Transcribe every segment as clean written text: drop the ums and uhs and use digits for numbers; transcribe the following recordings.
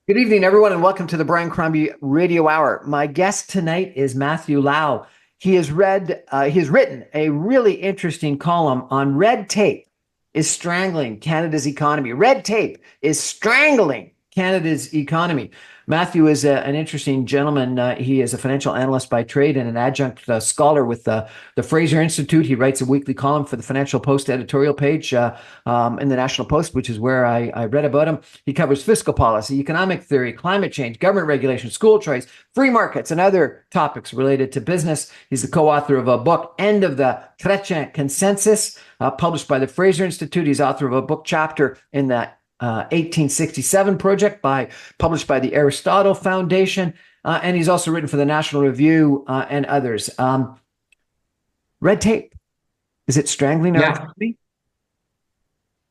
Good evening, everyone, and welcome to the Brian Crombie Radio Hour. My guest tonight is Matthew Lau. He has written a really interesting column on red tape is strangling Canada's economy. Red tape is strangling Canada's economy. Matthew is an interesting gentleman. He is a financial analyst by trade and an adjunct scholar with the Fraser Institute. He writes a weekly column for the Financial Post editorial page in the National Post, which is where I read about him. He covers fiscal policy, economic theory, climate change, government regulation, school choice, free markets, and other topics related to business. He's the co-author of a book, End of the Chrétien Consensus, published by the Fraser Institute. He's author of a book chapter in the 1867 project published by the Aristotle Foundation, and he's also written for the National Review and others. Red tape, is it strangling our economy?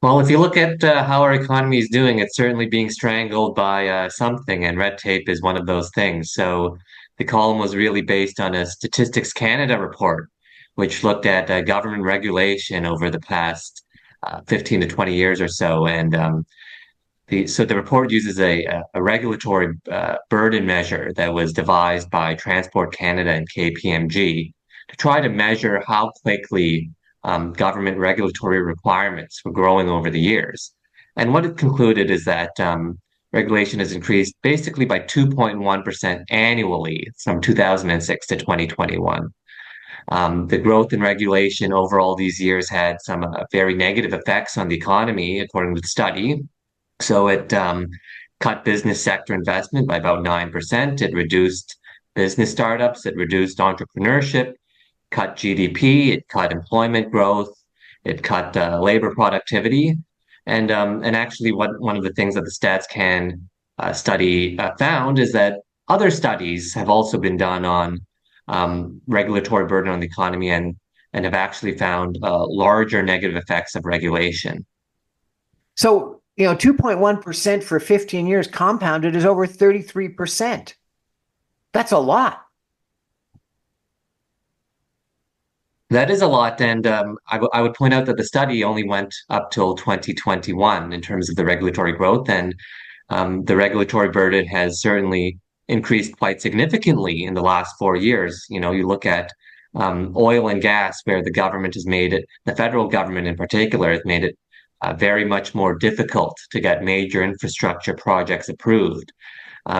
Well, if you look at how our economy is doing, it's certainly being strangled by something, and red tape is one of those things. So the column was really based on a Statistics Canada report, which looked at government regulation over the past 15 to 20 years or so. And the report uses a regulatory burden measure that was devised by Transport Canada and KPMG to try to measure how quickly government regulatory requirements were growing over the years. And what it concluded is that regulation has increased basically by 2.1% annually from 2006 to 2021. The growth in regulation over all these years had some very negative effects on the economy, according to the study. So it cut business sector investment by about 9%. It reduced business startups. It reduced entrepreneurship, cut GDP. It cut employment growth. It cut labor productivity. And actually, one of the things that the Stats Can study found is that other studies have also been done on regulatory burden on the economy and have actually found larger negative effects of regulation. So, 2.1% for 15 years compounded is over 33%. That's a lot. That is a lot, and I would point out that the study only went up till 2021 in terms of the regulatory growth, and the regulatory burden has certainly increased quite significantly in the last 4 years. You look at oil and gas, where the government has made it, the federal government in particular, has made it very much more difficult to get major infrastructure projects approved.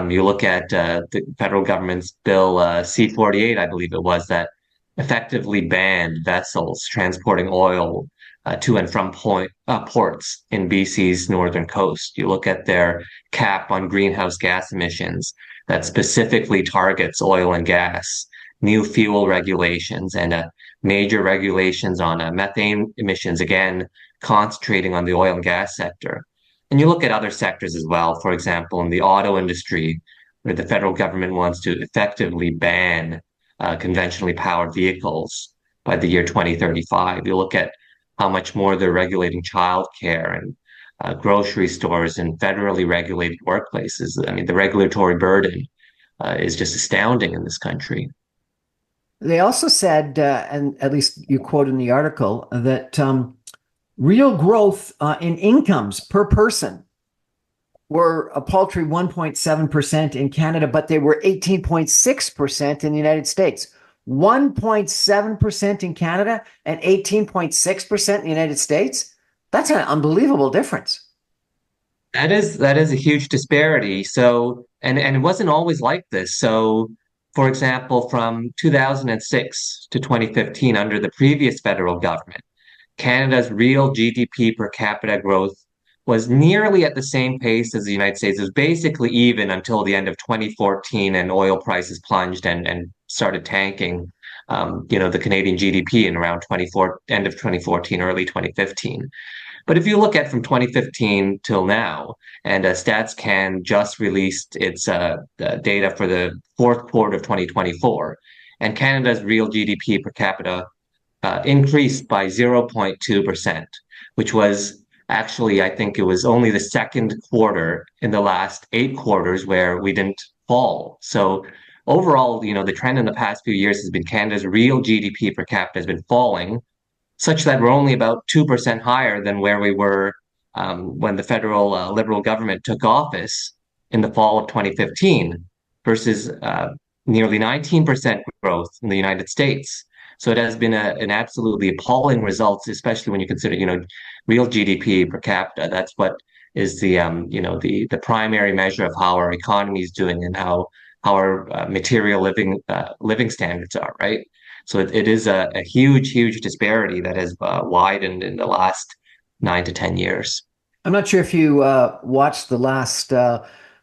You look at the federal government's bill C-48, I believe it was, that effectively banned vessels transporting oil to and from ports in BC's northern coast. You look at their cap on greenhouse gas emissions that specifically targets oil and gas, new fuel regulations, and major regulations on methane emissions, again, concentrating on the oil and gas sector. And you look at other sectors as well, for example, in the auto industry, where the federal government wants to effectively ban conventionally powered vehicles by the year 2035. You look at how much more they're regulating childcare and grocery stores and federally regulated workplaces. I mean, the regulatory burden is just astounding in this country. They also said, and at least you quote in the article, that real growth in incomes per person were a paltry 1.7% in Canada, but they were 18.6% in the United States. 1.7% in Canada and 18.6% in the United States. That's an unbelievable difference. That is a huge disparity. So, and it wasn't always like this. So, for example, from 2006 to 2015, under the previous federal government, Canada's real GDP per capita growth was nearly at the same pace as the United States. It was basically even until the end of 2014, and oil prices plunged and started tanking. The Canadian GDP in around end of 2014, early 2015. But if you look at from 2015 till now, and StatsCan just released its data for the fourth quarter of 2024, and Canada's real GDP per capita increased by 0.2%, which was actually, I think it was only the second quarter in the last 8 quarters where we didn't fall. So overall, the trend in the past few years has been Canada's real GDP per capita has been falling, such that we're only about 2% higher than where we were when the federal Liberal government took office in the fall of 2015 versus nearly 19% growth in the United States. So it has been an absolutely appalling result, especially when you consider, real GDP per capita. That's what is the primary measure of how our economy is doing and how our material living standards are, right? So it is a huge disparity that has widened in the last 9 to 10 years. I'm not sure if you watched the last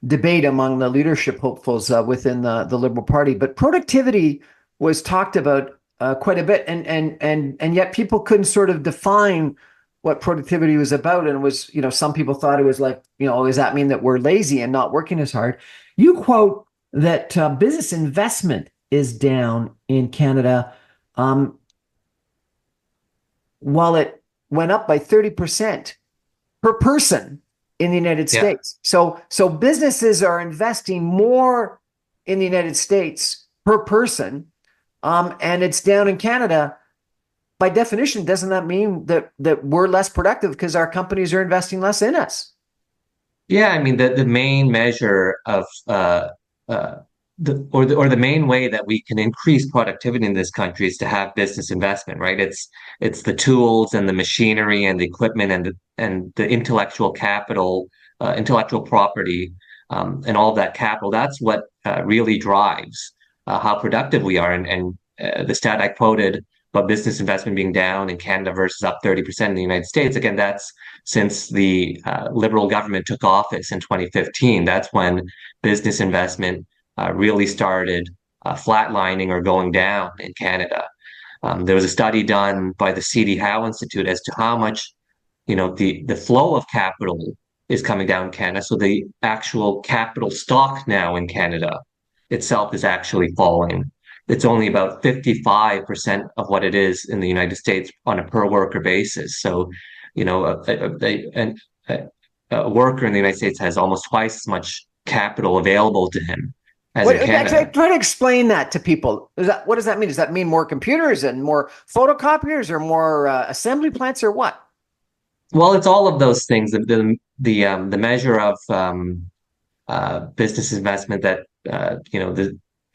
debate among the leadership hopefuls within the Liberal Party, but productivity was talked about quite a bit, and yet people couldn't sort of define what productivity was about. And it was, some people thought it was like, does that mean that we're lazy and not working as hard? You quote that business investment is down in Canada, um, while it went up by 30% per person in the United Yeah. States. So businesses are investing more in the United States per person, and it's down in Canada. By definition, doesn't that mean that we're less productive because our companies are investing less in us? Yeah, I mean the main measure of uh, the main way that we can increase productivity in this country is to have business investment, right? It's the tools and the machinery and the equipment and the intellectual capital, intellectual property, and all of that capital. That's what really drives how productive we are. And the stat I quoted about business investment being down in Canada versus up 30% in the United States. Again, that's since the Liberal government took office in 2015. That's when business investment really started flatlining or going down in Canada. There was a study done by the C.D. Howe Institute as to how much, the flow of capital is coming down in Canada. So the actual capital stock now in Canada itself is actually falling. It's only about 55% of what it is in the United States on a per worker basis. So, a worker in the United States has almost twice as much capital available to him as What in Canada. try to explain that to people? What does that mean? Does that mean more computers and more photocopiers, or more assembly plants, or what? Well, it's all of those things. The measure of business investment that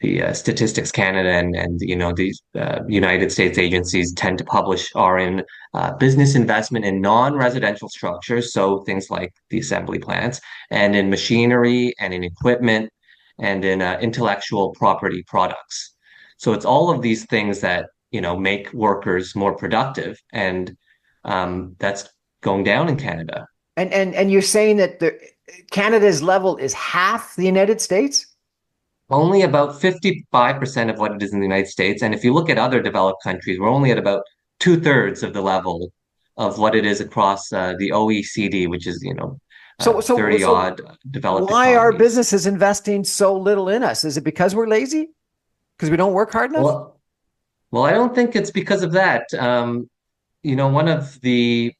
the Statistics Canada and these United States agencies tend to publish are in business investment in non-residential structures, so things like the assembly plants, and in machinery and in equipment and in intellectual property products. So it's all of these things that make workers more productive, and that's going down in Canada. And you're saying that Canada's level is half the United States? Only about 55% of what it is in the United States. And if you look at other developed countries, we're only at about two-thirds of the level of what it is across the OECD, which is, So 30 so odd developed why are economies. businesses investing so little in us? Is it because we're lazy? Because we don't work hard enough? Well, well, I don't think it's because of that. One of the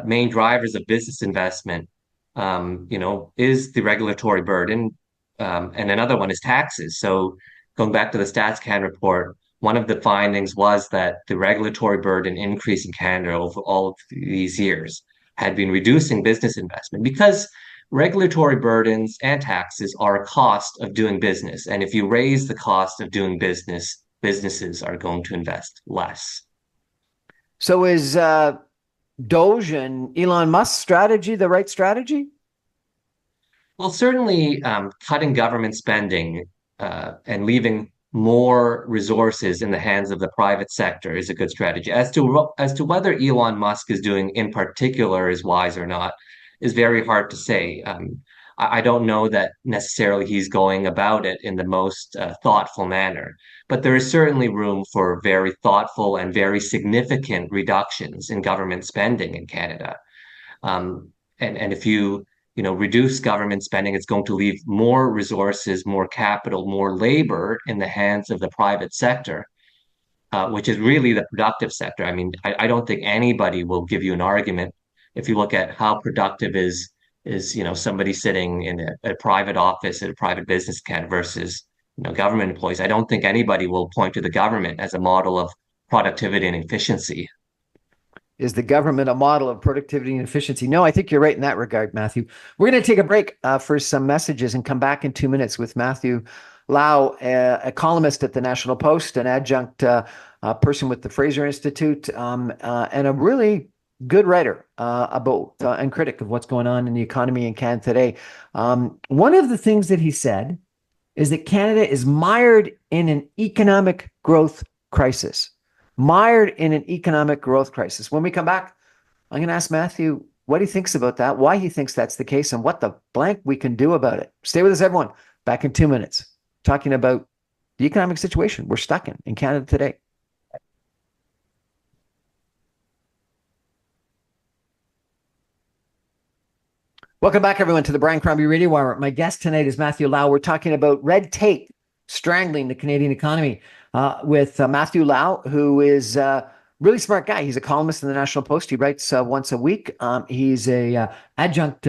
main drivers of business investment, is the regulatory burden, and another one is taxes. So going back to the StatsCan report, one of the findings was that the regulatory burden increase in Canada over all of these years had been reducing business investment because regulatory burdens and taxes are a cost of doing business. And if you raise the cost of doing business, businesses are going to invest less. So is Doge and Elon Musk's strategy the right strategy? Well, certainly cutting government spending and leaving more resources in the hands of the private sector is a good strategy. As to whether Elon Musk is doing in particular is wise or not is very hard to say. I don't know that necessarily he's going about it in the most thoughtful manner, but there is certainly room for very thoughtful and very significant reductions in government spending in Canada. And if you reduce government spending, it's going to leave more resources, more capital, more labor in the hands of the private sector, which is really the productive sector. I mean, I don't think anybody will give you an argument if you look at how productive is somebody sitting in a private office at a private business can versus government employees. I don't think anybody will point to the government as a model of productivity and efficiency. Is the government a model of productivity and efficiency? No, I think you're right in that regard, Matthew. We're going to take a break for some messages and come back in 2 minutes with Matthew Lau, a columnist at the National Post, an adjunct person with the Fraser Institute, and a really good writer about and critic of what's going on in the economy in Canada today. One of the things that he said is that Canada is mired in an economic growth crisis. Mired in an economic growth crisis. When we come back, I'm going to ask Matthew what he thinks about that, why he thinks that's the case, and what the blank we can do about it. Stay with us, everyone. Back in 2 minutes, talking about the economic situation we're stuck in Canada today. Welcome back, everyone, to the Brian Crombie Radio Hour. My guest tonight is Matthew Lau. We're talking about red tape strangling the Canadian economy with Matthew Lau, who is a really smart guy. He's a columnist in the National Post. He writes once a week. He's a adjunct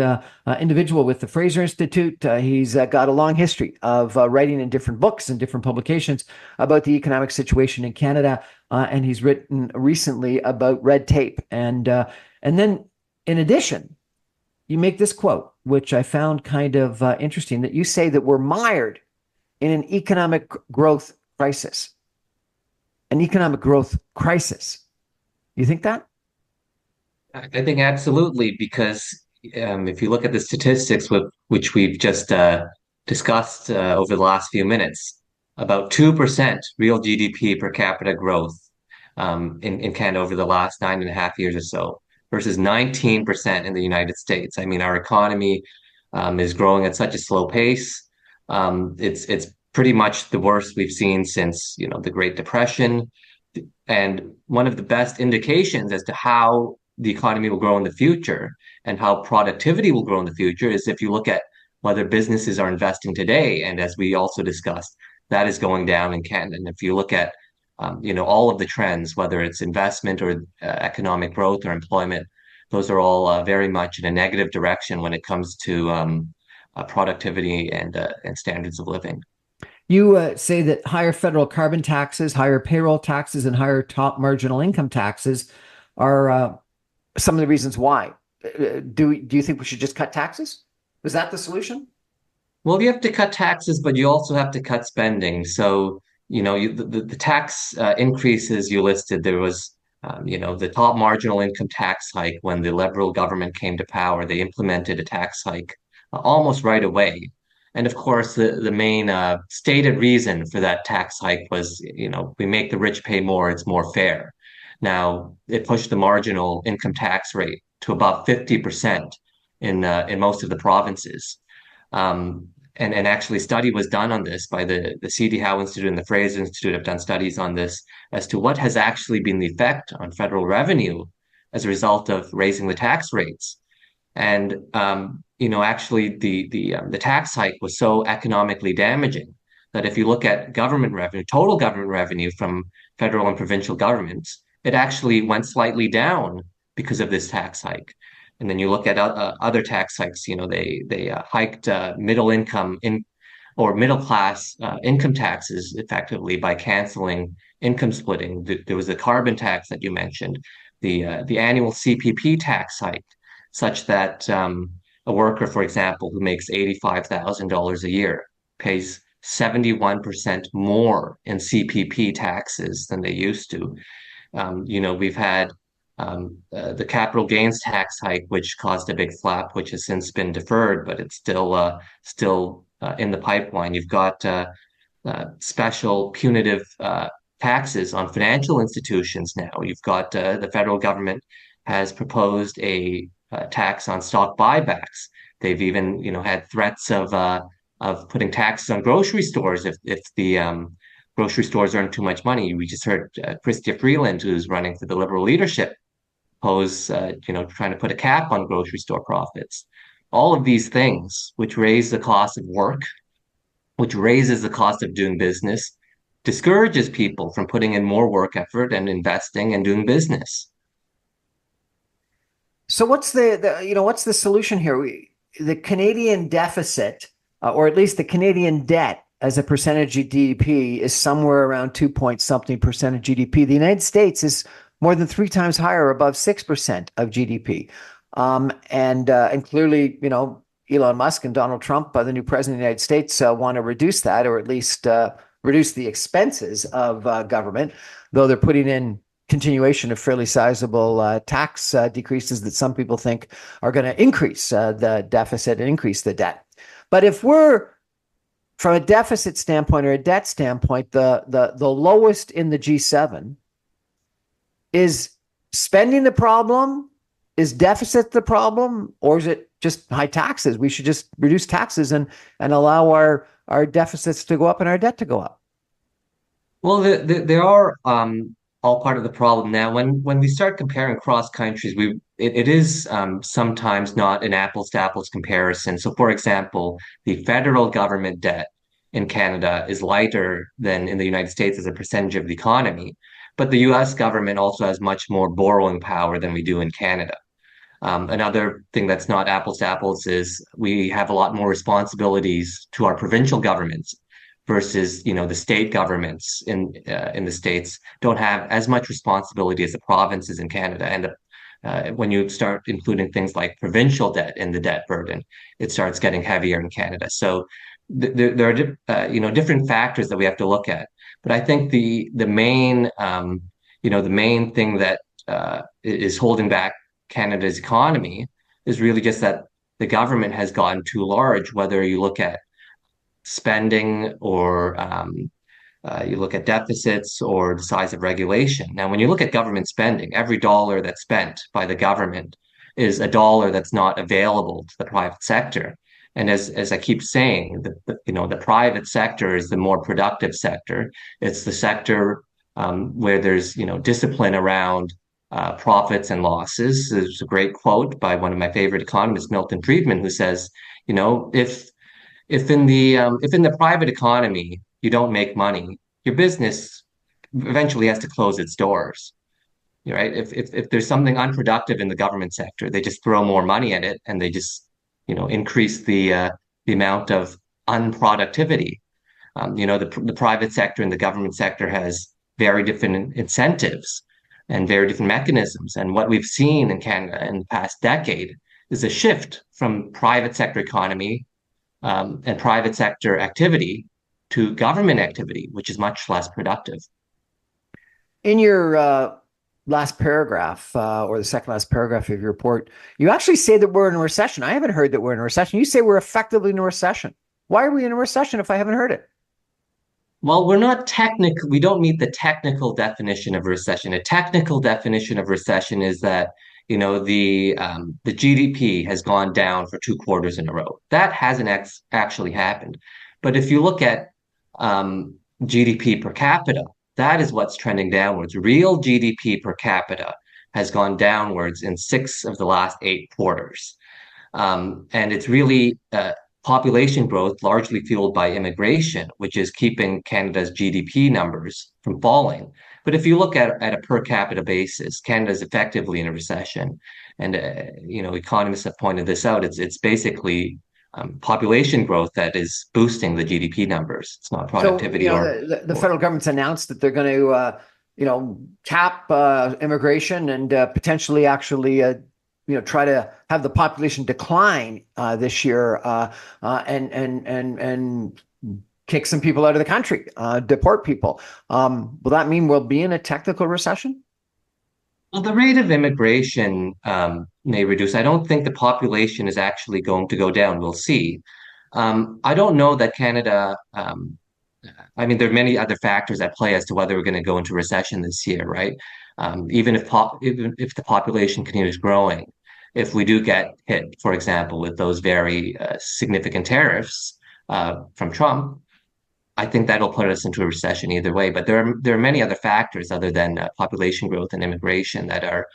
individual with the Fraser Institute. He's got a long history of writing in different books and different publications about the economic situation in Canada. And he's written recently about red tape. And then, in addition, you make this quote, which I found kind of interesting, that you say that we're mired in an economic growth crisis. An economic growth crisis. You think that? I think absolutely, because if you look at the statistics which we've just discussed over the last few minutes, about 2% real GDP per capita growth in Canada over the last 9.5 years or so, versus 19% in the United States. I mean, our economy is growing at such a slow pace. It's pretty much the worst we've seen since, the Great Depression. And one of the best indications as to how the economy will grow in the future and how productivity will grow in the future is if you look at whether businesses are investing today. And as we also discussed, that is going down in Canada. And if you look at all of the trends, whether it's investment or economic growth or employment, those are all very much in a negative direction when it comes to productivity and standards of living. You say that higher federal carbon taxes, higher payroll taxes, and higher top marginal income taxes are some of the reasons why. Do you think we should just cut taxes? Is that the solution? Well, you have to cut taxes, but you also have to cut spending. So, the tax increases you listed, there was, the top marginal income tax hike when the Liberal government came to power. They implemented a tax hike almost right away. And of course, the main stated reason for that tax hike was, we make the rich pay more, it's more fair. Now, it pushed the marginal income tax rate to about 50% in most of the provinces. And actually, study was done on this by the C.D. Howe Institute and the Fraser Institute have done studies on this as to what has actually been the effect on federal revenue as a result of raising the tax rates. And actually, the tax hike was so economically damaging that if you look at government revenue, total government revenue from federal and provincial governments, it actually went slightly down because of this tax hike. And then you look at other tax hikes. They hiked middle income or middle class income taxes effectively by canceling income splitting. There was a carbon tax that you mentioned, the annual CPP tax hike, such that a worker, for example, who makes $85,000 a year pays 71% more in CPP taxes than they used to. We've had the capital gains tax hike, which caused a big flap, which has since been deferred, but it's still in the pipeline. You've got special punitive taxes on financial institutions now. You've got the federal government has proposed a tax on stock buybacks. They've even had threats of putting taxes on grocery stores if the grocery stores earn too much money. We just heard Chrystia Freeland, who's running for the Liberal leadership, pose, trying to put a cap on grocery store profits. All of these things, which raise the cost of work, which raises the cost of doing business, discourages people from putting in more work effort and investing and doing business. So what's what's the solution here? The Canadian deficit, or at least the Canadian debt as a percentage of GDP, is somewhere around 2 point something percent of GDP. The United States is more than three times higher, above 6% of GDP. And clearly, Elon Musk and Donald Trump, the new president of the United States, want to reduce that, or at least reduce the expenses of government, though they're putting in continuation of fairly sizable tax decreases that some people think are going to increase the deficit and increase the debt. But if we're from a deficit standpoint or a debt standpoint, the lowest in the G7, is spending the problem? Is deficit the problem? Or is it just high taxes? We should just reduce taxes and allow our deficits to go up and our debt to go up. Well, they are all part of the problem now. When we start comparing across countries, it is sometimes not an apples to apples comparison. So, for example, the federal government debt in Canada is lighter than in the United States as a percentage of the economy, but the U.S. government also has much more borrowing power than we do in Canada. Another thing that's not apples to apples is we have a lot more responsibilities to our provincial governments versus, the state governments in the states don't have as much responsibility as the provinces in Canada. And when you start including things like provincial debt in the debt burden, it starts getting heavier in Canada. So there are different factors that we have to look at. But I think the main thing that is holding back Canada's economy is really just that the government has gotten too large, whether you look at spending or you look at deficits or the size of regulation. Now, when you look at government spending, every dollar that's spent by the government is a dollar that's not available to the private sector. And as I keep saying, the private sector is the more productive sector. It's the sector where there's discipline around profits and losses. There's a great quote by one of my favorite economists, Milton Friedman, who says, if in the private economy you don't make money, your business eventually has to close its doors. Right? If there's something unproductive in the government sector, they just throw more money at it and they just increase the amount of unproductivity. The private sector and the government sector has very different incentives and very different mechanisms. And what we've seen in Canada in the past decade is a shift from private sector economy and private sector activity to government activity, which is much less productive. In your last paragraph, or the second last paragraph of your report, you actually say that we're in a recession. I haven't heard that we're in a recession. You say we're effectively in a recession. Why are we in a recession if I haven't heard it? Well, we're not technical. We don't meet the technical definition of recession. A technical definition of recession is that, the GDP has gone down for 2 quarters in a row. That hasn't actually happened. But if you look at GDP per capita, that is what's trending downwards. Real GDP per capita has gone downwards in 6 of the last 8 quarters. And it's really population growth, largely fueled by immigration, which is keeping Canada's GDP numbers from falling. But if you look at a per capita basis, Canada is effectively in a recession. And, economists have pointed this out. It's basically population growth that is boosting the GDP numbers. It's not productivity the federal government's announced that they're going to, cap immigration and potentially actually try to have the population decline this year and kick some people out of the country, deport people. Will that mean we'll be in a technical recession? Well, the rate of immigration may reduce. I don't think the population is actually going to go down. We'll see. I don't know that Canada. I mean, there are many other factors at play as to whether we're going to go into recession this year, right? Even if the population continues growing, if we do get hit, for example, with those very significant tariffs from Trump, I think that'll put us into a recession either way. But there are many other factors other than population growth and immigration that are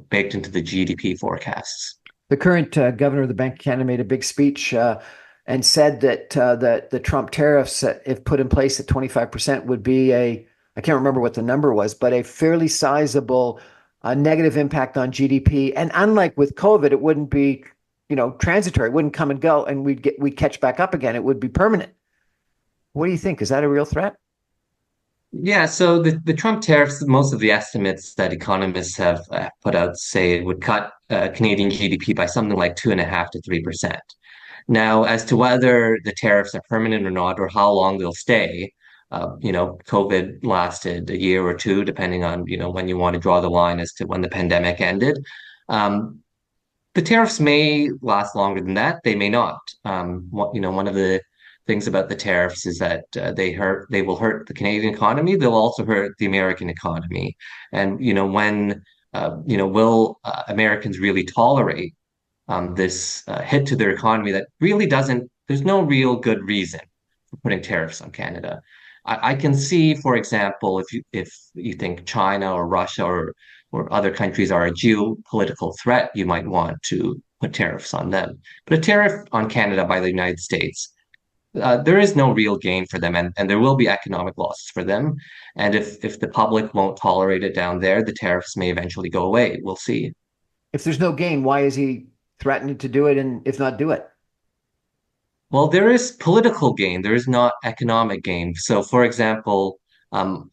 baked into the GDP forecasts. The current governor of the Bank of Canada made a big speech and said that the Trump tariffs, if put in place at 25%, would be I can't remember what the number was, but a fairly sizable negative impact on GDP. And unlike with COVID, it wouldn't be, transitory. It wouldn't come and go, and we'd catch back up again. It would be permanent. What do you think? Is that a real threat? Yeah, so the Trump tariffs, most of the estimates that economists have put out say it would cut Canadian GDP by something like 2.5 to 3%. Now, as to whether the tariffs are permanent or not, or how long they'll stay, COVID lasted a year or two, depending on, when you want to draw the line as to when the pandemic ended. Um, the tariffs may last longer than that. They may not. One of the things about the tariffs is that they will hurt the Canadian economy. They'll also hurt the American economy. And will Americans really tolerate this hit to their economy that really doesn't? There's no real good reason for putting tariffs on Canada. I can see, for example, if you think China or Russia or other countries are a geopolitical threat, you might want to put tariffs on them. But a tariff on Canada by the United States, there is no real gain for them, and there will be economic losses for them. And if the public won't tolerate it down there, the tariffs may eventually go away. We'll see. If there's no gain, why is he threatening to do it and if not do it? Well, there is political gain. There is not economic gain. So, for example,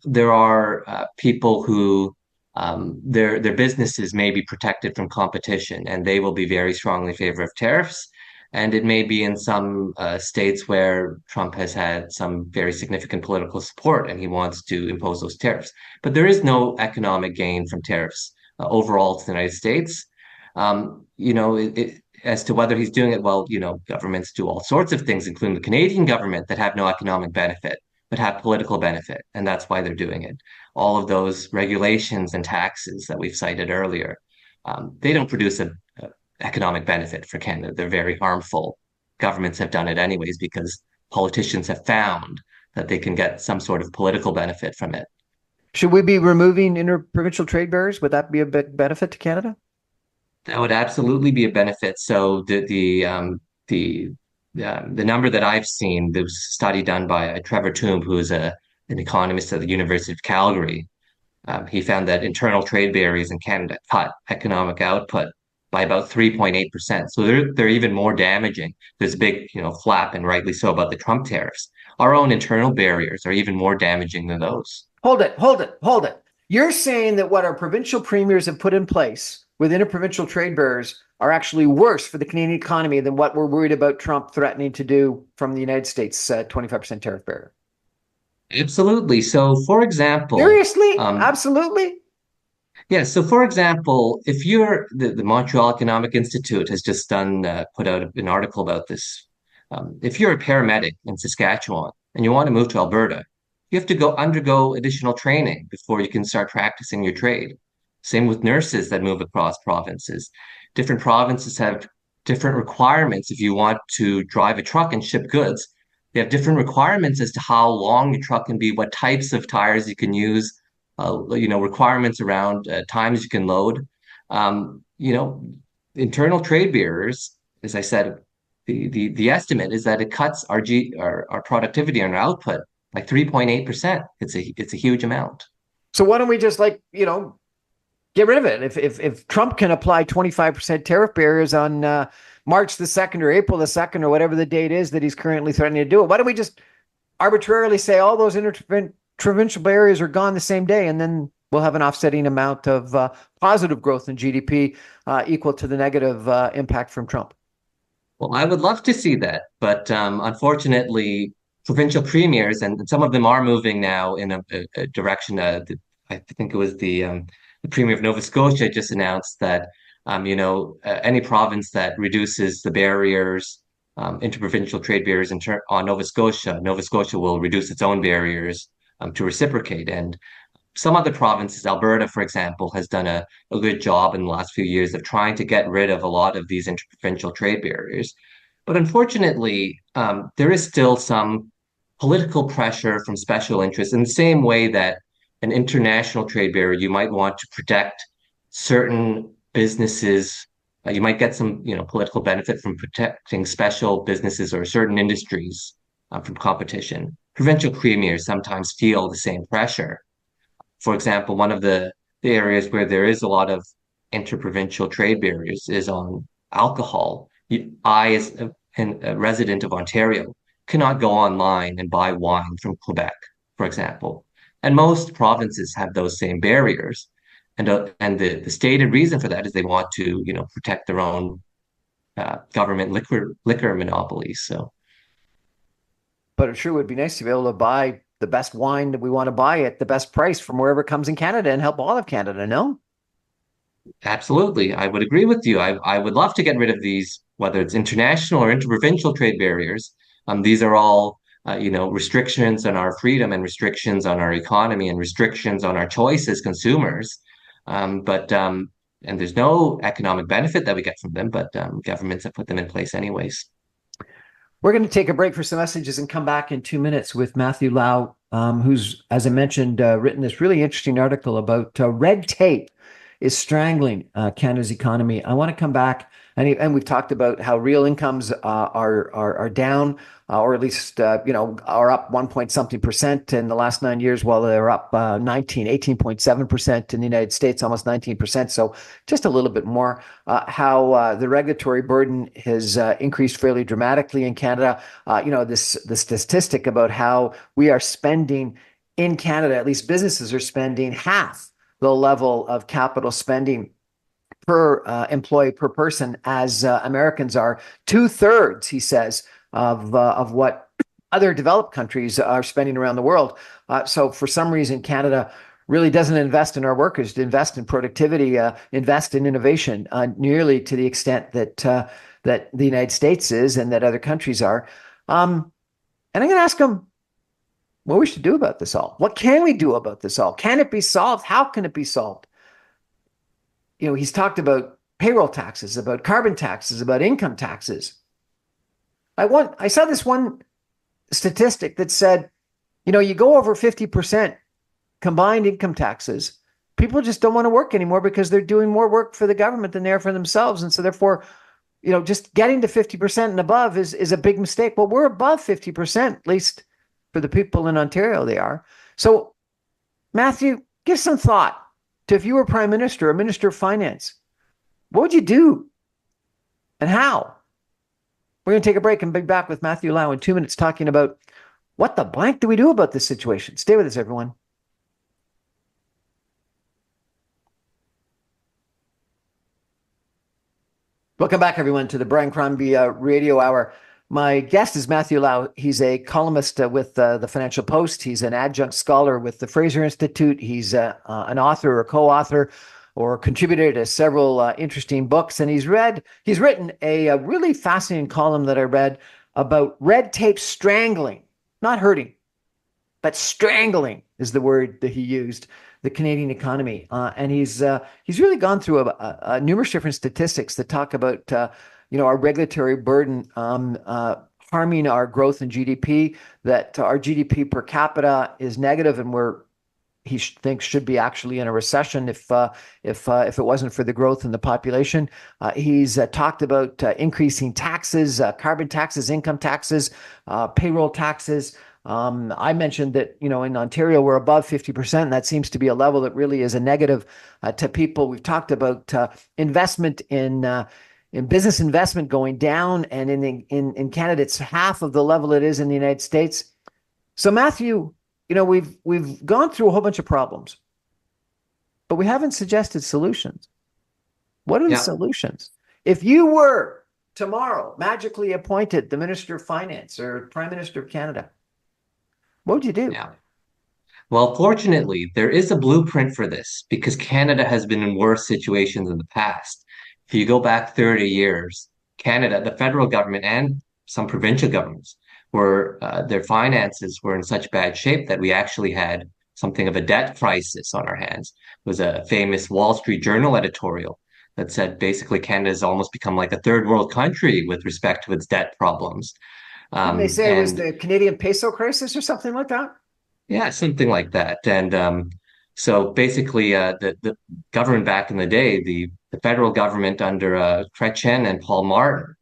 there are people who their businesses may be protected from competition, and they will be very strongly in favor of tariffs. And it may be in some states where Trump has had some very significant political support, and he wants to impose those tariffs. But there is no economic gain from tariffs overall to the United States. As to whether he's doing it, well, governments do all sorts of things, including the Canadian government, that have no economic benefit, but have political benefit. And that's why they're doing it. All of those regulations and taxes that we've cited earlier, they don't produce a economic benefit for Canada. They're very harmful. Governments have done it anyways because politicians have found that they can get some sort of political benefit from it. Should we be removing interprovincial trade barriers? Would that be a big benefit to Canada? That would absolutely be a benefit. So the number that I've seen, there was a study done by Trevor Tombe, who is an economist at the University of Calgary. He found that internal trade barriers in Canada cut economic output by about 3.8%. So they're even more damaging. There's a big, flap, and rightly so, about the Trump tariffs. Our own internal barriers are even more damaging than those. Hold it, hold it, hold it. You're saying that what our provincial premiers have put in place with interprovincial trade barriers are actually worse for the Canadian economy than what we're worried about Trump threatening to do from the United States 25% tariff barrier. Absolutely. So, for example, Seriously? um, Absolutely? yeah. So, for example, if you're the Montreal Economic Institute has just put out an article about this. If you're a paramedic in Saskatchewan and you want to move to Alberta, you have to go undergo additional training before you can start practicing your trade. Same with nurses that move across provinces. Different provinces have different requirements. If you want to drive a truck and ship goods, they have different requirements as to how long your truck can be, what types of tires you can use, requirements around times you can load. Um, you know, Internal trade barriers, as I said, the estimate is that it cuts our productivity and our output by 3.8%. It's a huge amount. So why don't we just get rid of it? If Trump can apply 25% tariff barriers on March the 2nd or April the 2nd or whatever the date is that he's currently threatening to do it, why don't we just arbitrarily say all those interprovincial barriers are gone the same day, and then we'll have an offsetting amount of positive growth in GDP equal to the negative impact from Trump. Well, I would love to see that, but unfortunately, provincial premiers and some of them are moving now in a direction. I think it was the premier of Nova Scotia just announced that any province that reduces the barriers, interprovincial trade barriers on Nova Scotia will reduce its own barriers to reciprocate. And some other provinces, Alberta, for example, has done a good job in the last few years of trying to get rid of a lot of these interprovincial trade barriers. But unfortunately, there is still some political pressure from special interests in the same way that an international trade barrier, you might want to protect certain businesses. You might get some, political benefit from protecting special businesses or certain industries from competition. Provincial premiers sometimes feel the same pressure. For example, one of the areas where there is a lot of interprovincial trade barriers is on alcohol. I, as a resident of Ontario, cannot go online and buy wine from Quebec, for example. And most provinces have those same barriers. And the stated reason for that is they want to, protect their own government liquor monopolies. So But it sure would be nice to be able to buy the best wine that we want to buy at the best price from wherever it comes in Canada and help all of Canada, no? absolutely, I would agree with you. I would love to get rid of these, whether it's international or interprovincial trade barriers. These are all, restrictions on our freedom and restrictions on our economy and restrictions on our choice as consumers. But and there's no economic benefit that we get from them, but governments have put them in place anyways. We're going to take a break for some messages and come back in 2 minutes with Matthew Lau, who's, as I mentioned, written this really interesting article about red tape is strangling Canada's economy. I want to come back, and we've talked about how real incomes are down, or at least are up 1 point something percent in the last 9 years, while they're up 18.7% in the United States, almost 19%. So just a little bit more. How the regulatory burden has increased fairly dramatically in Canada. The statistic about how we are spending in Canada, at least businesses are spending half the level of capital spending per employee per person as Americans are. 2/3, he says, of what other developed countries are spending around the world. So for some reason, Canada really doesn't invest in our workers, to invest in productivity, invest in innovation, nearly to the extent that that the United States is and that other countries are. And I'm going to ask him what we should do about this all. What can we do about this all? Can it be solved? How can it be solved? He's talked about payroll taxes, about carbon taxes, about income taxes. I saw this one statistic that said, you go over 50% combined income taxes, people just don't want to work anymore because they're doing more work for the government than they are for themselves. And so therefore, just getting to 50% and above is a big mistake. Well, we're above 50%, at least for the people in Ontario, they are. So, Matthew, give some thought to, if you were Prime Minister or Minister of Finance, what would you do and how? We're going to take a break and be back with Matthew Lau in 2 minutes talking about what the blank do we do about this situation. Stay with us, everyone. Welcome back, everyone, to the Brian Crombie Radio Hour. My guest is Matthew Lau. He's a columnist with the Financial Post. He's an adjunct scholar with the Fraser Institute. He's an author or co-author or contributor to several interesting books. And he's written a really fascinating column that I read about red tape strangling, not hurting, but strangling is the word that he used, the Canadian economy. And he's really gone through numerous different statistics that talk about our regulatory burden harming our growth in GDP, that our GDP per capita is negative, and he thinks should be actually in a recession if it wasn't for the growth in the population. He's talked about increasing taxes, carbon taxes, income taxes, payroll taxes. I mentioned that, in Ontario, we're above 50%. And that seems to be a level that really is a negative to people. We've talked about investment in business investment going down, and in Canada, it's half of the level it is in the United States. So, Matthew, we've gone through a whole bunch of problems, but we haven't suggested solutions. What are the solutions? If you were tomorrow magically appointed the Minister of Finance or Prime Minister of Canada, what would you do? Yeah. Well, fortunately, there is a blueprint for this because Canada has been in worse situations in the past. If you go back 30 years, Canada, the federal government and some provincial governments their finances were in such bad shape that we actually had something of a debt crisis on our hands. It was a famous Wall Street Journal editorial that said basically Canada has almost become like a third world country with respect to its debt problems. Didn't they say it was And the Canadian peso crisis or something like that? Yeah, something like that. And so basically, the government back in the day, the federal government under Chrétien and Paul Martin,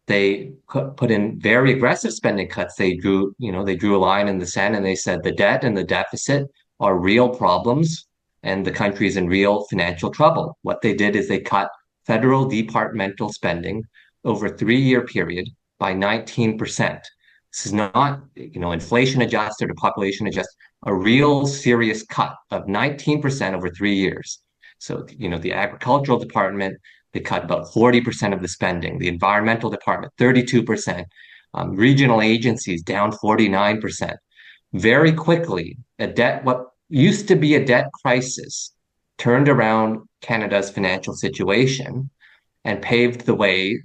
they put in very aggressive spending cuts. They drew a line in the sand and they said the debt and the deficit are real problems and the country is in real financial trouble. What they did is they cut federal departmental spending over a 3-year period by 19%. This is not, inflation adjusted or population adjusted. a real serious cut of 19% over 3 years. So, the agricultural department, they cut about 40% of the spending, the environmental department, 32%, regional agencies down 49%. Very quickly, what used to be a debt crisis turned around Canada's financial situation and paved the way,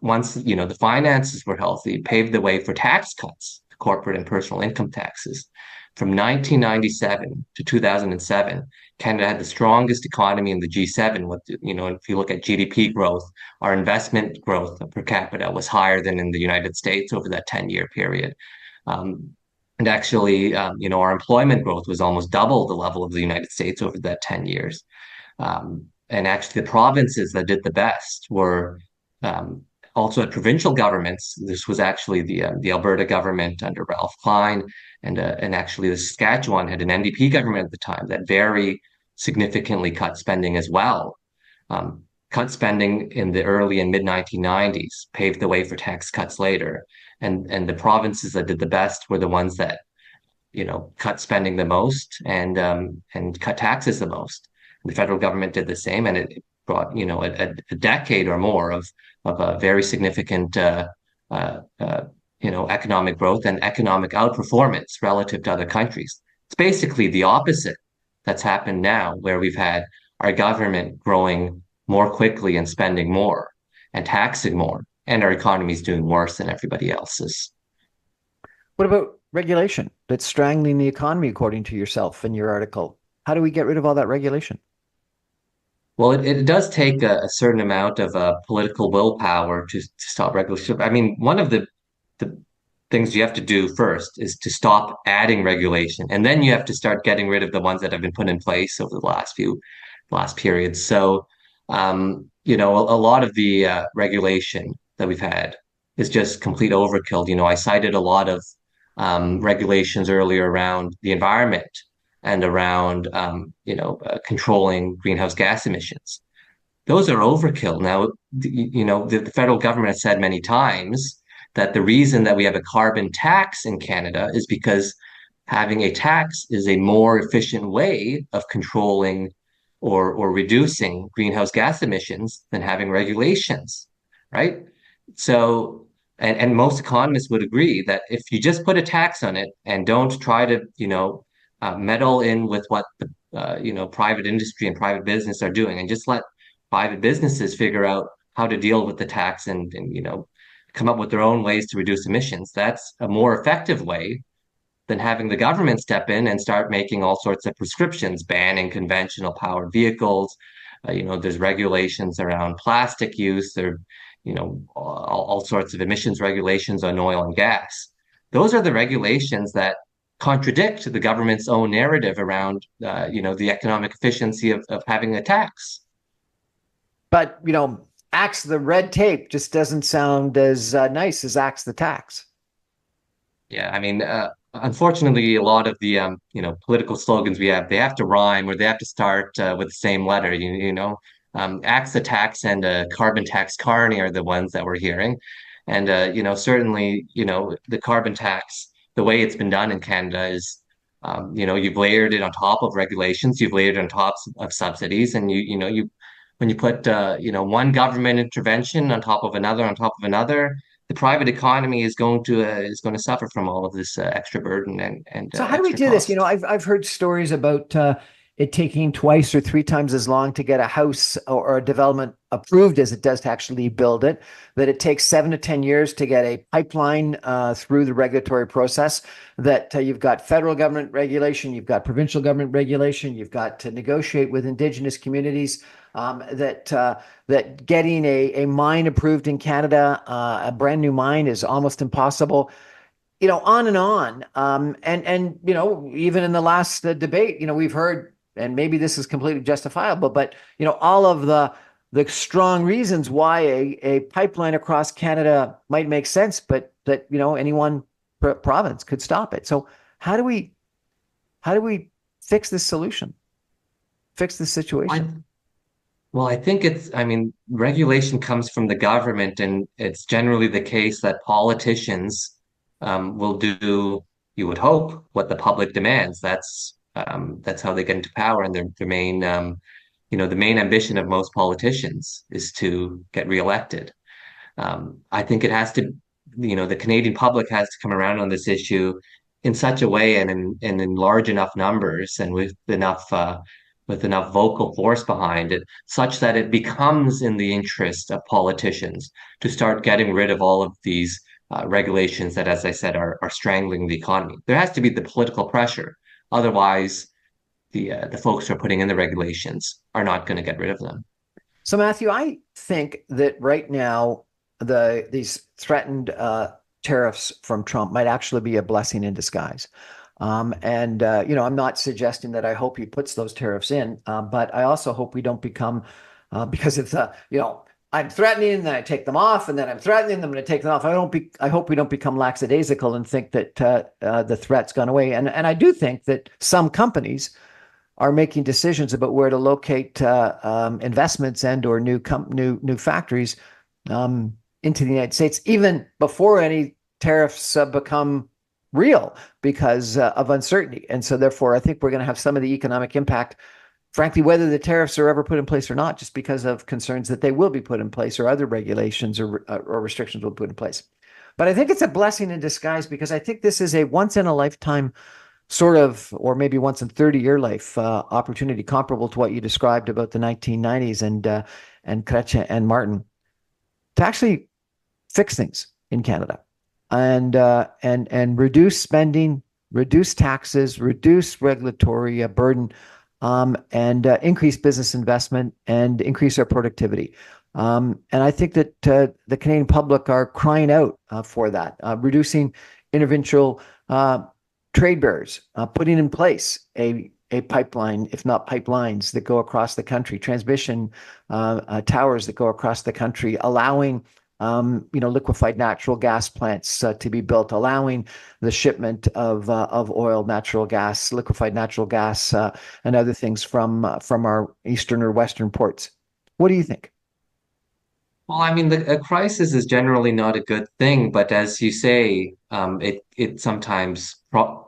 once the finances were healthy, paved the way for tax cuts, corporate and personal income taxes. From 1997 to 2007, Canada had the strongest economy in the G7. If you look at GDP growth, our investment growth per capita was higher than in the United States over that 10-year period. Um, and actually, our employment growth was almost double the level of the United States over that 10 years. And actually, the provinces that did the best were, also at provincial governments. This was actually the Alberta government under Ralph Klein, and actually the Saskatchewan had an NDP government at the time that very significantly cut spending as well. Cut spending in the early and mid 1990s, paved the way for tax cuts later. And the provinces that did the best were the ones that cut spending the most and cut taxes the most. The federal government did the same, and it brought a decade or more of a very significant uh, uh, economic growth and economic outperformance relative to other countries. It's basically the opposite that's happened now, where we've had our government growing more quickly and spending more and taxing more, and our economy is doing worse than everybody else's. What about regulation that's strangling the economy, according to yourself in your article? How do we get rid of all that regulation? Well, it does take a certain amount of political willpower to stop regulation. I mean, one of the things you have to do first is to stop adding regulation, and then you have to start getting rid of the ones that have been put in place over the last periods. So, a lot of the regulation that we've had is just complete overkill. I cited a lot of regulations earlier around the environment and around controlling greenhouse gas emissions. Those are overkill. Now, the federal government has said many times that the reason that we have a carbon tax in Canada is because having a tax is a more efficient way of controlling or reducing greenhouse gas emissions than having regulations, right? So, and most economists would agree that if you just put a tax on it and don't try to, meddle in with what the private industry and private business are doing, and just let private businesses figure out how to deal with the tax and come up with their own ways to reduce emissions. That's a more effective way than having the government step in and start making all sorts of prescriptions, banning conventional powered vehicles. There's regulations around plastic use. There, all sorts of emissions regulations on oil and gas. Those are the regulations that contradict the government's own narrative around, the economic efficiency of having a tax. But, axe the red tape just doesn't sound as nice as axe the tax. Yeah, I mean, unfortunately, a lot of the political slogans we have, they have to rhyme or they have to start with the same letter. Axe the tax and carbon tax carney are the ones that we're hearing, and certainly, the carbon tax, the way it's been done in Canada is, you've layered it on top of regulations, you've layered it on top of subsidies, and you when you put one government intervention on top of another, the private economy is going to suffer from all of this extra burden and So how do we extra do this? cost. I've heard stories about it taking twice or three times as long to get a house or a development approved as it does to actually build it. That it takes 7 to 10 years to get a pipeline through the regulatory process. That you've got federal government regulation, you've got provincial government regulation, you've got to negotiate with Indigenous communities. That getting a mine approved in Canada, a brand new mine, is almost impossible. On and on. And even in the last debate, we've heard, and maybe this is completely justifiable, but all of the strong reasons why a pipeline across Canada might make sense, but that any one province could stop it. So how do we fix this solution? Fix this I, situation? well, I think I mean, regulation comes from the government, and it's generally the case that politicians will do. you would hope, what the public demands. That's how they get into power, and their main the main ambition of most politicians is to get reelected. I think it has to, the Canadian public has to come around on this issue in such a way and in large enough numbers and with enough vocal force behind it, such that it becomes in the interest of politicians to start getting rid of all of these regulations that, as I said, are strangling the economy. There has to be the political pressure. Otherwise, the folks who are putting in the regulations are not going to get rid of them. So, Matthew, I think that right now these threatened tariffs from Trump might actually be a blessing in disguise. And I'm not suggesting that I hope he puts those tariffs in, but I also hope we don't become because it's I'm threatening, and then I take them off, and then I'm threatening them, and I take them off. I hope we don't become lackadaisical and think that the threat's gone away. And I do think that some companies are making decisions about where to locate investments and or new factories into the United States, even before any tariffs become real because of uncertainty. And so therefore, I think we're going to have some of the economic impact, frankly, whether the tariffs are ever put in place or not, just because of concerns that they will be put in place or other regulations or restrictions will be put in place. But I think it's a blessing in disguise because I think this is a once in a lifetime sort of, or maybe once in 30-year life opportunity comparable to what you described about the 1990s and Chrétien and Martin to actually fix things in Canada and reduce spending, reduce taxes, reduce regulatory burden, and increase business investment and increase our productivity. And I think that the Canadian public are crying out for that, reducing interprovincial trade barriers, putting in place a pipeline, if not pipelines, that go across the country, transmission towers that go across the country, allowing liquefied natural gas plants to be built, allowing the shipment of oil, natural gas, liquefied natural gas, and other things from our eastern or western ports. What do you think? Well, I mean, a crisis is generally not a good thing, but as you say, it sometimes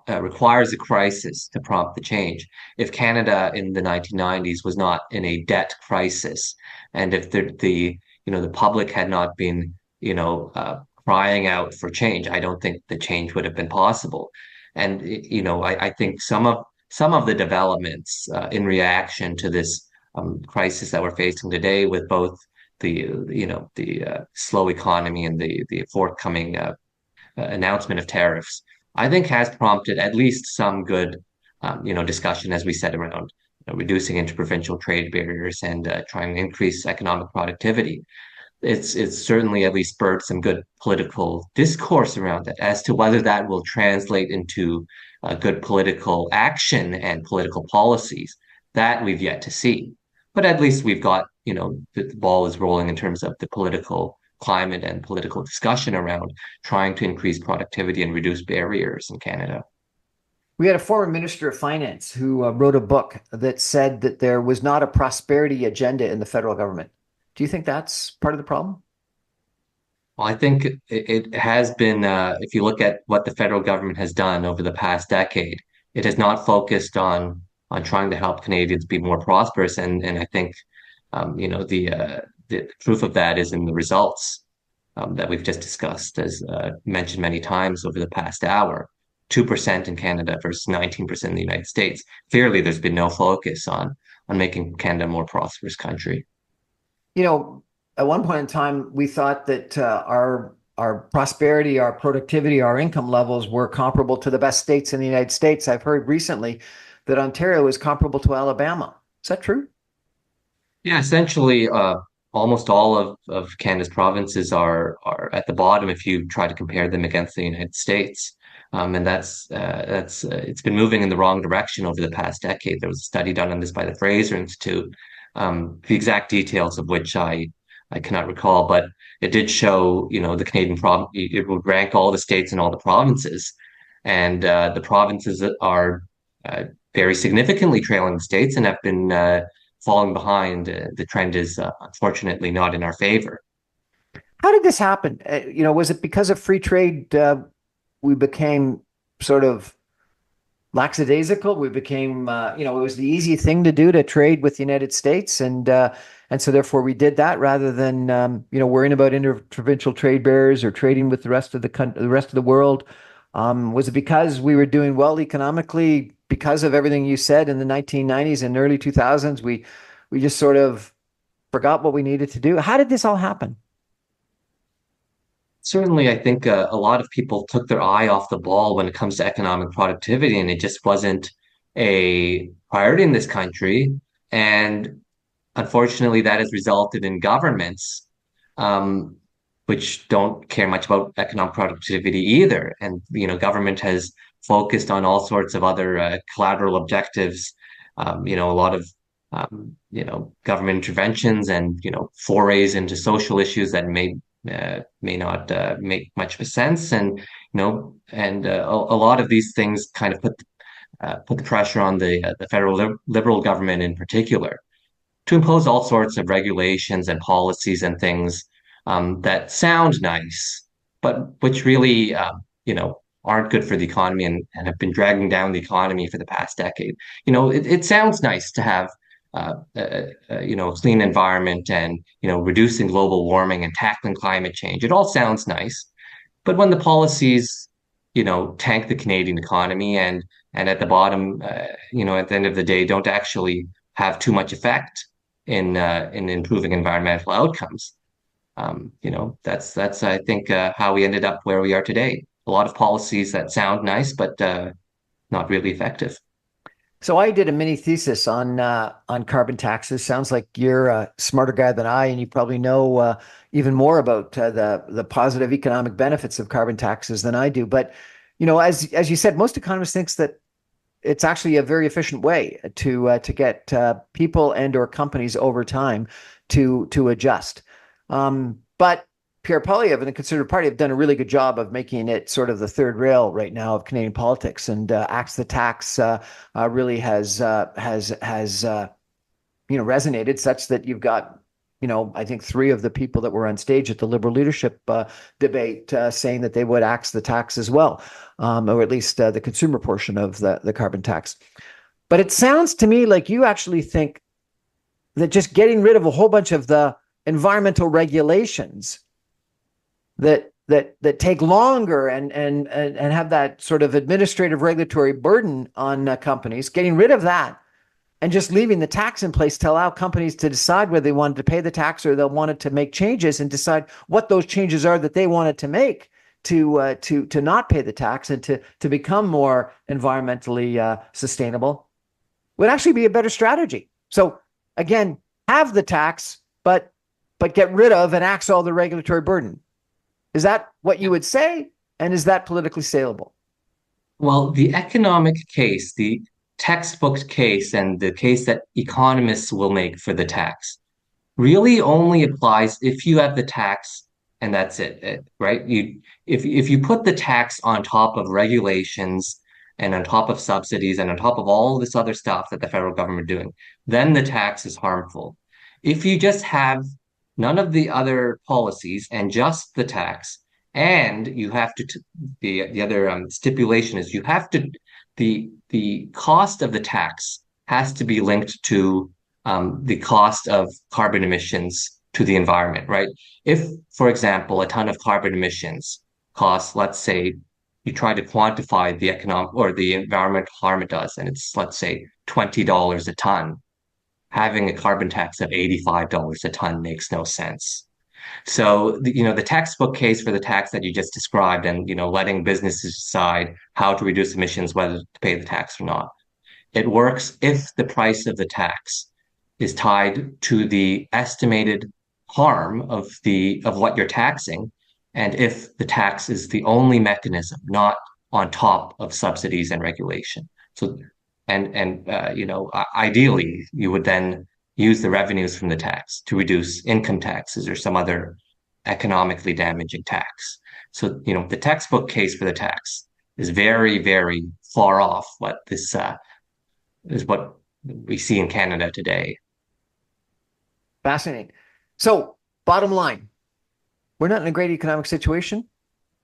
requires a crisis to prompt the change. If Canada in the 1990s was not in a debt crisis, and if the public had not been, crying out for change, I don't think the change would have been possible. And I think some of the developments in reaction to this crisis that we're facing today, with both the slow economy and the forthcoming announcement of tariffs, I think has prompted at least some good discussion, as we said, around reducing interprovincial trade barriers and trying to increase economic productivity. It's certainly at least spurred some good political discourse around it. As to whether that will translate into good political action and political policies, that we've yet to see. But at least we've got, the ball is rolling in terms of the political climate and political discussion around trying to increase productivity and reduce barriers in Canada. We had a former minister of finance who wrote a book that said that there was not a prosperity agenda in the federal government. Do you think that's part of the problem? Well, I think it has been, if you look at what the federal government has done over the past decade, it has not focused on trying to help Canadians be more prosperous. And I think, the proof of that is in the results that we've just discussed, as mentioned many times over the past hour. 2% in Canada versus 19% in the United States. Clearly, there's been no focus on making Canada a more prosperous country. You know, at one point in time, we thought that our prosperity, our productivity, our income levels were comparable to the best states in the United States. I've heard recently that Ontario is comparable to Alabama. Is that true? Yeah, essentially, almost all of Canada's provinces are at the bottom if you try to compare them against the United States. And that's it's been moving in the wrong direction over the past decade. There was a study done on this by the Fraser Institute, the exact details of which I cannot recall, but it did show, the Canadian province, it would rank all the states and all the provinces, and the provinces are uh, very significantly trailing the states and have been falling behind. The trend is unfortunately not in our favor. How did this happen? Was it because of free trade we became sort of lackadaisical. We became, it was the easy thing to do to trade with the United States, and so therefore we did that rather than worrying about interprovincial trade barriers or trading with the rest of the rest of the world. Was it because we were doing well economically because of everything you said in the 1990s and early 2000s? We just sort of forgot what we needed to do. How did this all happen? Certainly, I think a lot of people took their eye off the ball when it comes to economic productivity, and it just wasn't a priority in this country. And unfortunately, that has resulted in governments um, which don't care much about economic productivity either. And government has focused on all sorts of other collateral objectives. A lot of government interventions and forays into social issues that may not make much of a sense. And a lot of these things kind of put the pressure on the federal liberal government in particular to impose all sorts of regulations and policies and things that sound nice, but which really, aren't good for the economy and have been dragging down the economy for the past decade. It sounds nice to have, a clean environment and, reducing global warming and tackling climate change. It all sounds nice. But when the policies, tank the Canadian economy and at the bottom, at the end of the day, don't actually have too much effect in improving environmental outcomes. That's I think how we ended up where we are today. A lot of policies that sound nice, but not really effective. So I did a mini thesis on carbon taxes. Sounds like you're a smarter guy than I, and you probably know even more about the positive economic benefits of carbon taxes than I do. But as you said, most economists thinks that it's actually a very efficient way to get people and or companies over time to adjust. But Pierre Poilievre and the Conservative Party have done a really good job of making it sort of the third rail right now of Canadian politics, and Axe the Tax really has resonated such that you've got I think three of the people that were on stage at the Liberal leadership debate saying that they would axe the tax as well, or at least the consumer portion of the carbon tax. But it sounds to me like you actually think that just getting rid of a whole bunch of the environmental regulations that take longer and have that sort of administrative regulatory burden on companies, getting rid of that and just leaving the tax in place to allow companies to decide whether they wanted to pay the tax or they wanted to make changes and decide what those changes are that they wanted to make to not pay the tax and to become more environmentally sustainable would actually be a better strategy. So again, have the tax, but get rid of and axe all the regulatory burden. Is that what you would say? And is that politically saleable? Well, the economic case, the textbook case, and the case that economists will make for the tax really only applies if you have the tax and that's it, right? If you put the tax on top of regulations and on top of subsidies and on top of all this other stuff that the federal government doing, then the tax is harmful. If you just have none of the other policies and just the tax, and you have to the other stipulation is you have to the cost of the tax has to be linked to the cost of carbon emissions to the environment, right? If, for example, a ton of carbon emissions costs, let's say, you try to quantify the economic or the environmental harm it does, and it's, let's say, $20 a ton, having a carbon tax of $85 a ton makes no sense. So, the textbook case for the tax that you just described and, letting businesses decide how to reduce emissions, whether to pay the tax or not. It works if the price of the tax is tied to the estimated harm of what you're taxing, and if the tax is the only mechanism, not on top of subsidies and regulation. So, ideally, you would then use the revenues from the tax to reduce income taxes or some other economically damaging tax. So, the textbook case for the tax is very, very far off what this is what we see in Canada today. Fascinating. So, bottom line, we're not in a great economic situation,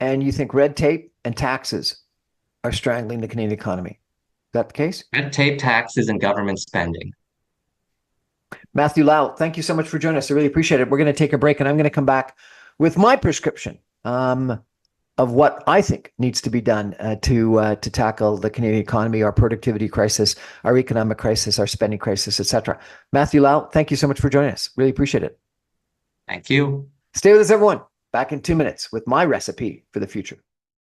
and you think red tape and taxes are strangling the Canadian economy. Is that the case? Red tape, taxes, and government spending. Matthew Lau, thank you so much for joining us. I really appreciate it. We're going to take a break, and I'm going to come back with my prescription of what I think needs to be done to tackle the Canadian economy, our productivity crisis, our economic crisis, our spending crisis, etc. Matthew Lau, thank you so much for joining us. Really appreciate it. Thank you. Stay with us, everyone. Back in 2 minutes with my recipe for the future.